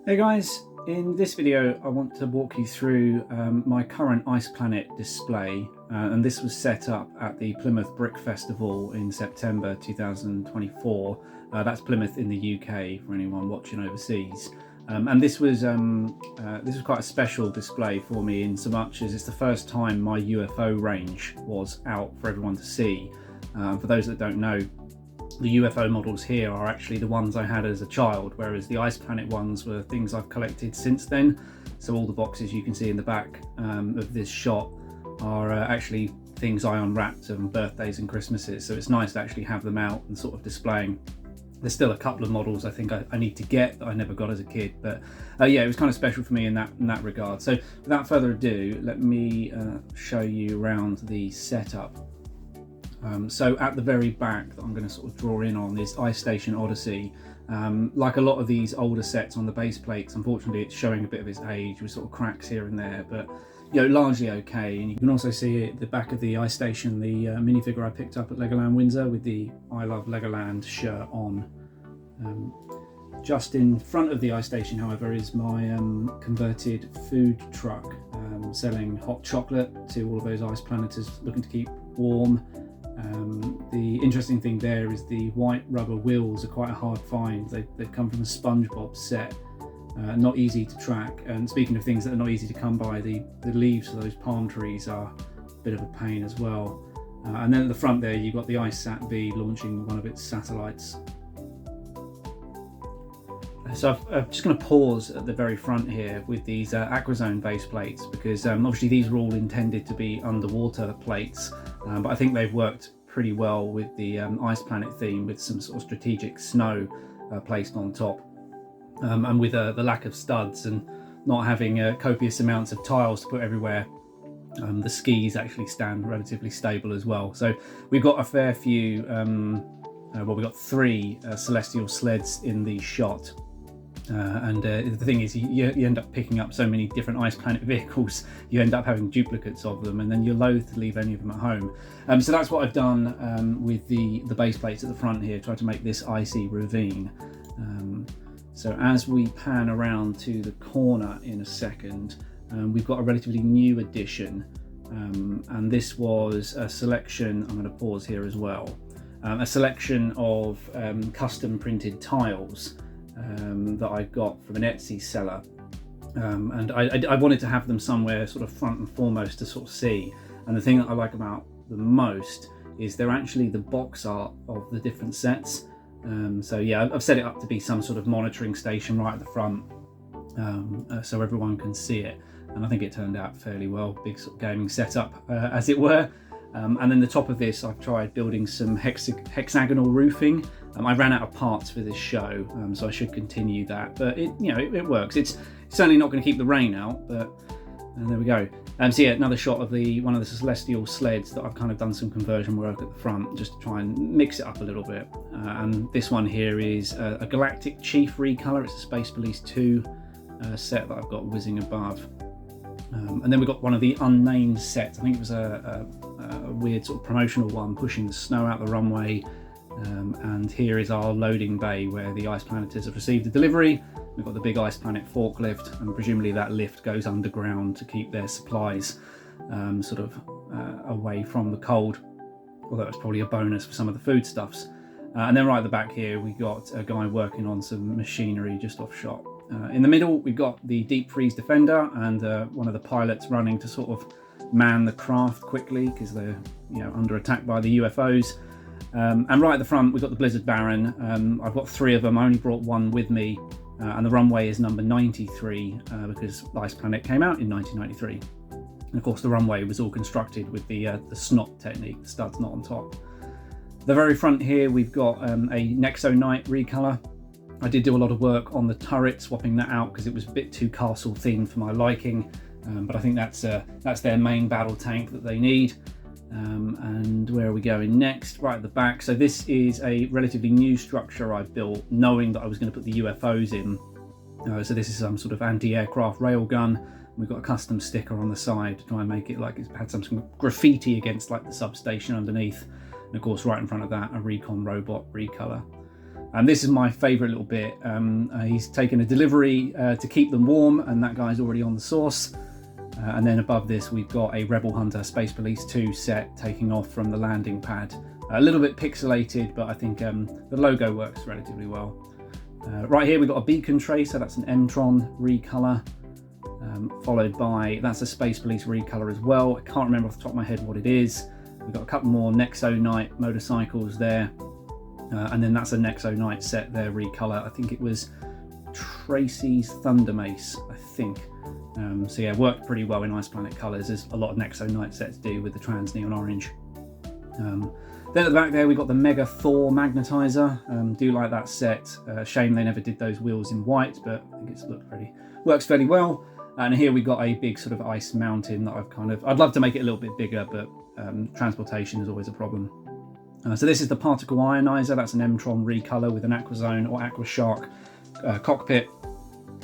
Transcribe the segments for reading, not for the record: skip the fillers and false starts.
Hey guys, in this video I want to walk you through my current Ice Planet display, and this was set up at the Plymouth Brick Festival in September 2024. That's Plymouth in the UK for anyone watching overseas. And this was quite a special display for me in so much as it's the first time my UFO range was out for everyone to see. For those that don't know, the UFO models here are actually the ones I had as a child, whereas the Ice Planet ones were things I've collected since then. So all the boxes you can see in the back of this shot are actually things I unwrapped on birthdays and Christmases. So it's nice to actually have them out and sort of displaying. There's still a couple of models I think I need to get that I never got as a kid, but yeah, it was kind of special for me in that regard. So without further ado, let me show you around the setup. So at the very back that I'm going to sort of draw in on is Station Odyssey. Like a lot of these older sets on the base plates, unfortunately it's showing a bit of its age with sort of cracks here and there, but you know, largely okay. And you can also see at the back of the Ice Station the minifigure I picked up at Legoland Windsor with the I Love Legoland shirt on. Just in front of the Ice Station, however, is my converted food truck selling hot chocolate to all of those Ice Planeters looking to keep warm. The interesting thing there is the white rubber wheels are quite a hard find. They've come from a SpongeBob set, not easy to track. And speaking of things that are not easy to come by, the leaves of those palm trees are a bit of a pain as well. And then at the front there you've got the IceSat-V launching one of its satellites. So I'm just going to pause at the very front here with these Aquazone base plates, because obviously these are all intended to be underwater plates, but I think they've worked pretty well with the Ice Planet theme, with some sort of strategic snow placed on top, and with the lack of studs and not having copious amounts of tiles to put everywhere. The skis actually stand relatively stable as well. So we've got a fair few, well, we've got three celestial sleds in the shot. And the thing is, you end up picking up so many different Ice Planet vehicles, you end up having duplicates of them, and then you're loath to leave any of them at home. So that's what I've done with the base plates at the front here, try to make this icy ravine. So as we pan around to the corner in a second, we've got a relatively new addition, and this was a selection, I'm going to pause here as well, a selection of custom printed tiles that I got from an Etsy seller, and I wanted to have them somewhere sort of front and foremost to sort of see. And the thing that I like about them most is they're actually the box art of the different sets. So yeah, I've set it up to be some sort of monitoring station right at the front, so everyone can see it, and I think it turned out fairly well. Big sort of gaming setup, as it were. And then the top of this, I've tried building some hexagonal roofing. I ran out of parts for this show, so I should continue that. But it works. It's certainly not going to keep the rain out, but there we go. So yeah, another shot of one of the celestial sleds that I've kind of done some conversion work at the front, just to try and mix it up a little bit. And this one here is a Galactic Chief recolor. It's a Space Police 2 set that I've got whizzing above. And then we've got one of the unnamed sets. I think it was a weird sort of promotional one, pushing the snow out the runway. And here is our loading bay where the Ice Planeters have received the delivery. We've got the big Ice Planet forklift, and presumably that lift goes underground to keep their supplies sort of away from the cold, although it's probably a bonus for some of the foodstuffs. And then right at the back here we got a guy working on some machinery just off shot. In the middle we've got the Deep Freeze Defender and one of the pilots running to sort of man the craft quickly because they're under attack by the UFOs. And right at the front we've got the Blizzard Baron. I've got three of them. I only brought one with me, and the runway is number 93 because Ice Planet came out in 1993. And of course the runway was all constructed with the snot technique, the studs not on top. The very front here we've got a Nexo Knight recolor. I did do a lot of work on the turret, swapping that out because it was a bit too castle themed for my liking, but I think that's their main battle tank that they need. And where are we going next? Right at the back. So this is a relatively new structure I built, knowing that I was going to put the UFOs in. So this is some sort of anti-aircraft railgun. We've got a custom sticker on the side to try and make it like it's had some graffiti against like the substation underneath. And of course right in front of that, a recon robot recolor. And this is my favourite little bit. He's taken a delivery to keep them warm, and that guy's already on the sauce. And then above this, we've got a Rebel Hunter Space Police 2 set taking off from the landing pad. A little bit pixelated, but I think the logo works relatively well. Right here, we've got a beacon tracer. That's an M-Tron recolor. Followed by, that's a Space Police recolor as well. I can't remember off the top of my head what it is. We've got a couple more Nexo Knight motorcycles there. And then that's a Nexo Knight set there, recolor. I think it was Tracy's Thunder Mace, I think. So yeah, worked pretty well in Ice Planet colours, as a lot of Nexo Knight sets do with the trans neon orange. Then at the back there, we've got the Mega Thor Magnetizer. Do like that set. Shame they never did those wheels in white, but I think it's works fairly well. And here we've got a big sort of ice mountain that I'd love to make it a little bit bigger, but transportation is always a problem. So this is the Particle Ionizer. That's an M-Tron recolor with an Aquazone or Aquashark cockpit.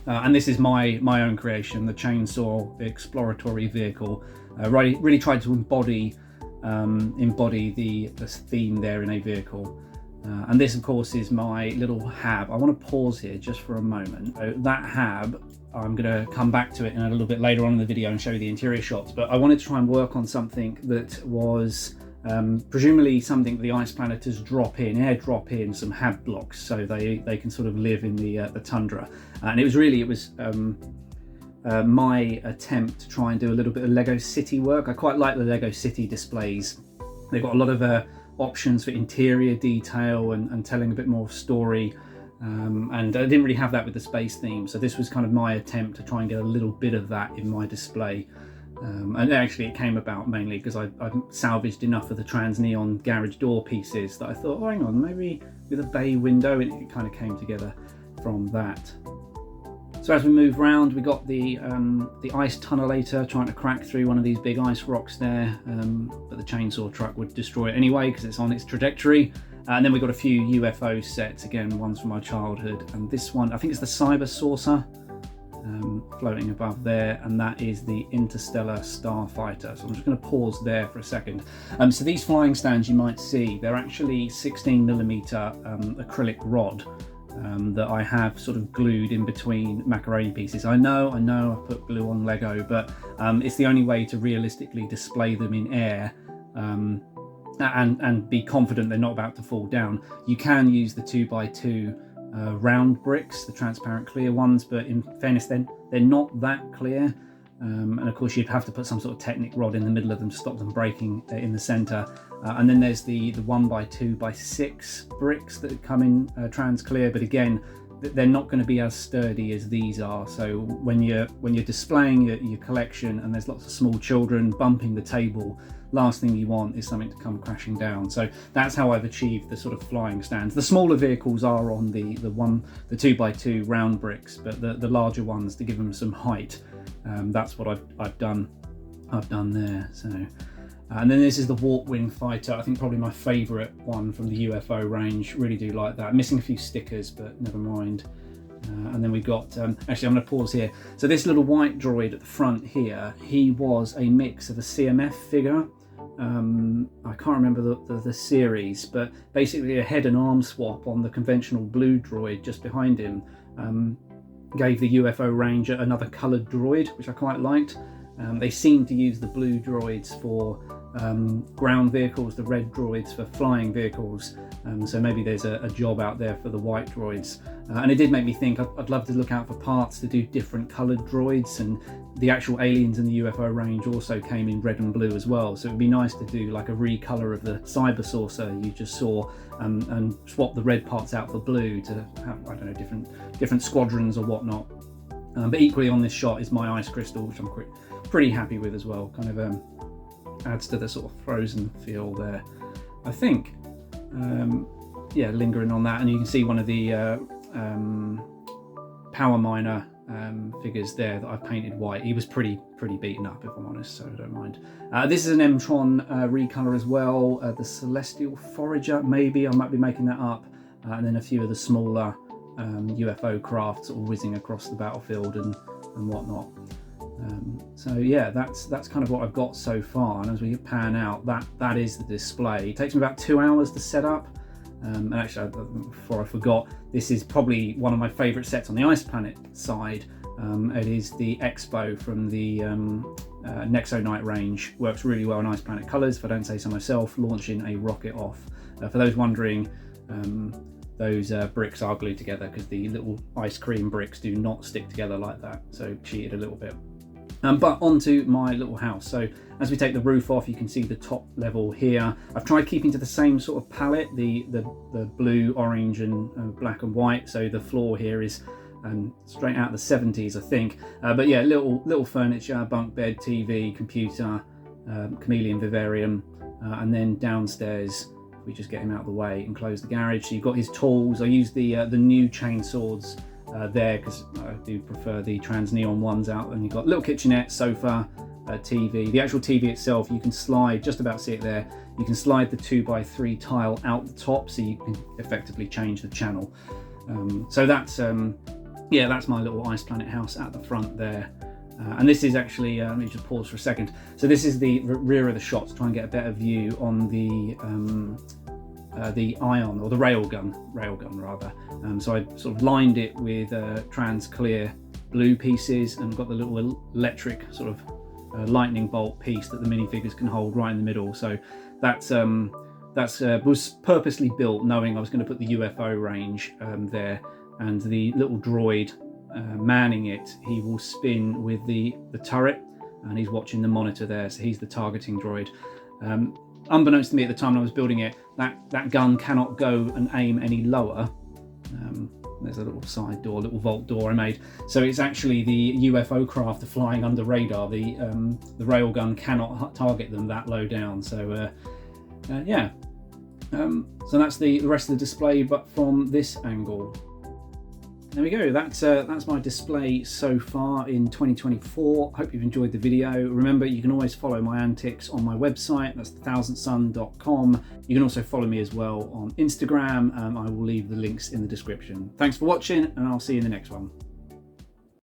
And this is my own creation, the Chainsaw Exploratory Vehicle. Really tried to embody the theme there in a vehicle. And this, of course, is my little hab. I want to pause here just for a moment. That hab, I'm going to come back to it in a little bit later on in the video and show you the interior shots. But I wanted to try and work on something that was presumably something the Ice Planeters airdrop in some hab blocks, so they can sort of live in the tundra. And it was my attempt to try and do a little bit of Lego City work. I quite like the Lego City displays. They've got a lot of options for interior detail and telling a bit more story. And I didn't really have that with the space theme, so this was kind of my attempt to try and get a little bit of that in my display. And actually it came about mainly because I salvaged enough of the trans neon garage door pieces that I thought, oh, hang on, maybe with a bay window, and it kind of came together from that. So as we move around, we got the ice tunnelator trying to crack through one of these big ice rocks there, but the chainsaw truck would destroy it anyway because it's on its trajectory. And then we got a few UFO sets, again, ones from my childhood, and this one, I think it's the Cyber Saucer, floating above there, and that is the Interstellar Starfighter. So I'm just going to pause there for a second. So these flying stands you might see, they're actually 16mm acrylic rod that I have sort of glued in between macaroni pieces. I know I put glue on Lego, but it's the only way to realistically display them in air and be confident they're not about to fall down. You can use the 2x2 round bricks, the transparent clear ones, but in fairness they're not that clear, and of course you'd have to put some sort of Technic rod in the middle of them to stop them breaking in the center. And then there's the 1x2x6 bricks that come in trans clear, but again they're not going to be as sturdy as these are. So when you're displaying your collection and there's lots of small children bumping the table, last thing you want is something to come crashing down. So that's how I've achieved the sort of flying stands. The smaller vehicles are on the 2x2 round bricks, but the larger ones, to give them some height, that's what I've done there. So and then this is the Warpwind Fighter. I think probably my favourite one from the UFO range. Really do like that. Missing a few stickers, but never mind. And then we got, actually I'm going to pause here. So this little white droid at the front here, he was a mix of a CMF figure. I can't remember the series, but basically a head and arm swap on the conventional blue droid just behind him gave the UFO range another coloured droid, which I quite liked. They seem to use the blue droids for ground vehicles, the red droids for flying vehicles, so maybe there's a job out there for the white droids. And it did make me think I'd love to look out for parts to do different coloured droids, and the actual aliens in the UFO range also came in red and blue as well, so it'd be nice to do like a recolour of the Cyber Saucer you just saw, and swap the red parts out for blue to have, I don't know, different squadrons or whatnot. But equally on this shot is my ice crystal, which I'm pretty happy with as well. Kind of adds to the sort of frozen feel there, I think. Yeah, lingering on that, and you can see one of the Power Miner figures there that I've painted white. He was pretty beaten up, if I'm honest, so I don't mind. This is an M-Tron recolor as well, the Celestial Forager, maybe, I might be making that up, and then a few of the smaller UFO craft sort of whizzing across the battlefield and whatnot. So yeah, that's kind of what I've got so far, and as we pan out, that is the display. It takes me about 2 hours to set up, And actually, before I forgot, this is probably one of my favourite sets on the Ice Planet side. It is the Expo from the Nexo-Night range. Works really well in Ice Planet colours, if I don't say so myself, launching a rocket off. For those wondering, those bricks are glued together because the little ice cream bricks do not stick together like that, so cheated a little bit. But onto my little house. So as we take the roof off, you can see the top level here. I've tried keeping to the same sort of palette, the blue, orange and black and white. So the floor here is straight out of the 70s, I think. But yeah, little furniture, bunk bed, TV, computer, chameleon vivarium, and then downstairs, we just get him out of the way and close the garage. So you've got his tools. I use the new chainsaws there because I do prefer the trans neon ones out. And you've got little kitchenette, sofa, TV. The actual TV itself, you can slide, just about see it there, you can slide the 2x3 tile out the top, so you can effectively change the channel. So that's yeah, that's my little Ice Planet house at the front there. And this is actually, let me just pause for a second. So this is the rear of the shot to try and get a better view on the ion, or the railgun rather. So I sort of lined it with trans clear blue pieces and got the little electric sort of lightning bolt piece that the minifigures can hold right in the middle. So that's was purposely built knowing I was going to put the UFO range there, and the little droid manning it, he will spin with the turret, and he's watching the monitor there, so he's the targeting droid. Unbeknownst to me at the time when I was building it, that gun cannot go and aim any lower. There's a little side door, little vault door I made. So it's actually the UFO craft are flying under radar. The railgun cannot target them that low down. So yeah. So that's the rest of the display, but from this angle. There we go, that's my display so far in 2024. Hope you've enjoyed the video. Remember, you can always follow my antics on my website, that's thousandsun.com. You can also follow me as well on Instagram. I will leave the links in the description. Thanks for watching, and I'll see you in the next one.